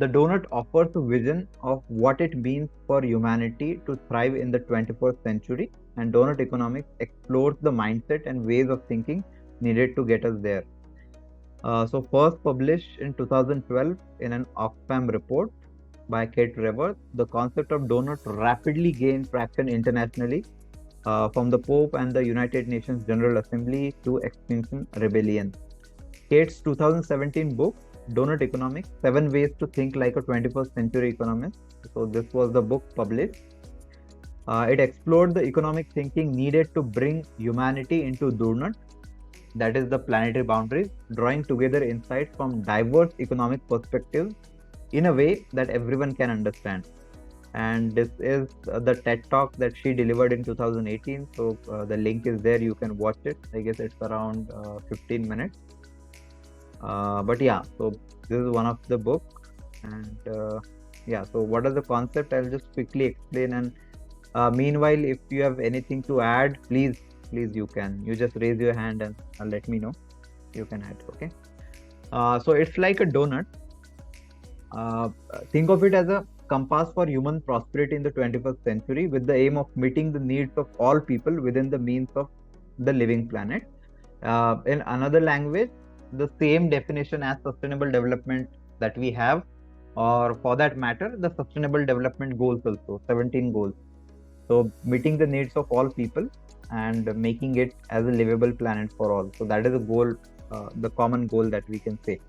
The donut offers a vision of what it means for humanity to thrive in the 21st century, and donut economics explores the mindset and ways of thinking needed to get us there. So, first published in 2012 in an Oxfam report by Kate Revers, the concept of donut rapidly gained traction internationally, from the Pope and the United Nations General Assembly to Extinction Rebellion. Kate's 2017 book, Doughnut Economics: Seven Ways to Think Like a 21st Century Economist. So, this was the book published. It explored the economic thinking needed to bring humanity into Doughnut, that is, the planetary boundaries, drawing together insights from diverse economic perspectives in a way that everyone can understand. And this is the TED talk that she delivered in 2018. So, the link is there. You can watch it. I guess it's around 15 minutes. But yeah, so this is one of the book, and yeah. So what is the concept? I'll just quickly explain. And meanwhile, if you have anything to add, please you can. You just raise your hand and let me know. You can add. Okay. So it's like a donut. Think of it as a compass for human prosperity in the 21st century, with the aim of meeting the needs of all people within the means of the living planet. In another language, the same definition as sustainable development that we have, or for that matter, the sustainable development goals also, 17 goals. So, meeting the needs of all people and making it as a livable planet for all. So, that is a goal, the common goal that we can say.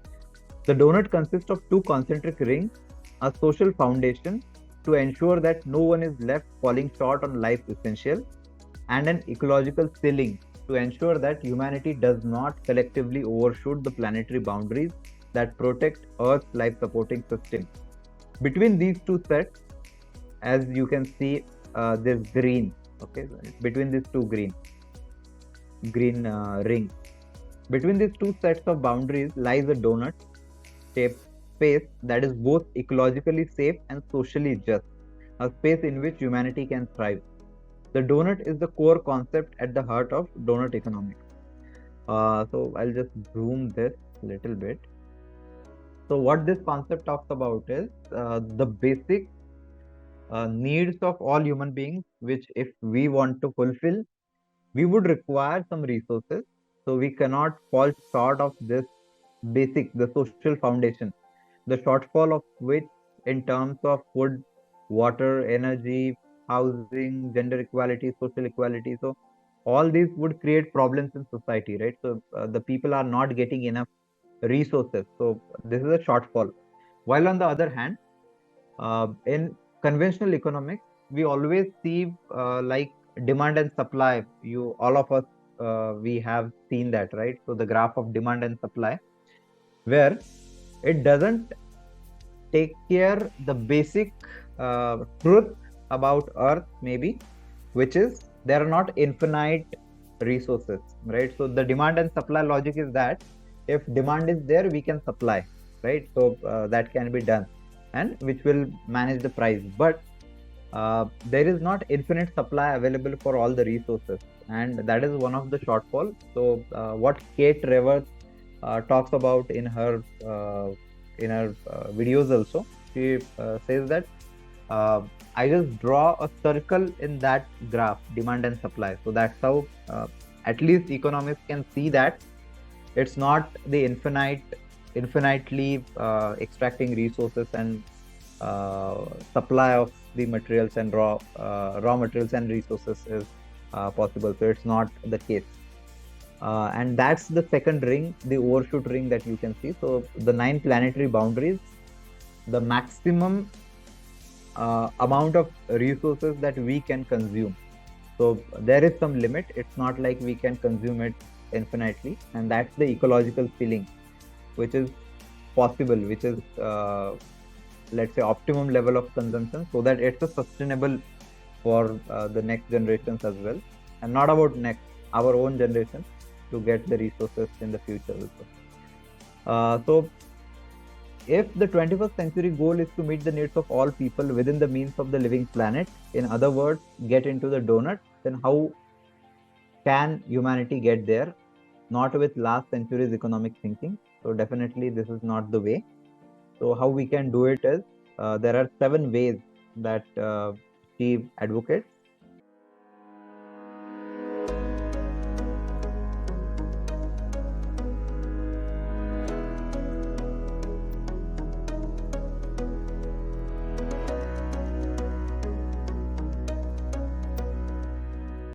The donut consists of two concentric rings, a social foundation to ensure that no one is left falling short on life's essential, and an ecological ceiling to ensure that humanity does not collectively overshoot the planetary boundaries that protect Earth's life supporting system. Between these two sets, as you can see, there's green. Okay, between these two green rings. Between these two sets of boundaries lies a donut shaped space that is both ecologically safe and socially just, a space in which humanity can thrive. The donut is the core concept at the heart of donut economics. So I'll just zoom this a little bit. So what this concept talks about is the basic needs of all human beings, which if we want to fulfill, we would require some resources. So we cannot fall short of this basic, the social foundation, the shortfall of which in terms of food, water, energy, housing, gender equality, social equality. So all these would create problems in society, right? So the people are not getting enough resources. So this is a shortfall. While on the other hand, in conventional economics, we always see like demand and supply. You all of us we have seen that, right? So the graph of demand and supply, where it doesn't take care the basic truth about Earth, maybe, which is there are not infinite resources, right? So the demand and supply logic is that if demand is there, we can supply, right? So that can be done, and which will manage the price. But there is not infinite supply available for all the resources, and that is one of the shortfall. So what Kate Revers talks about in her videos also, she says that I just draw a circle in that graph, demand and supply. So that's how at least economists can see that it's not the infinitely extracting resources and supply of the materials and raw materials and resources is possible. So it's not the case. And that's the second ring, the overshoot ring that you can see. So the 9 planetary boundaries, the maximum amount of resources that we can consume. So there is some limit. It's not like we can consume it infinitely, and that's the ecological ceiling, which is possible, which is let's say optimum level of consumption, so that it's a sustainable for the next generations as well, and not about next, our own generation, to get the resources in the future also. So if the 21st century goal is to meet the needs of all people within the means of the living planet, in other words, get into the donut, then how can humanity get there? Not with last century's economic thinking. So definitely this is not the way. So how we can do it is there are seven ways that Steve advocates.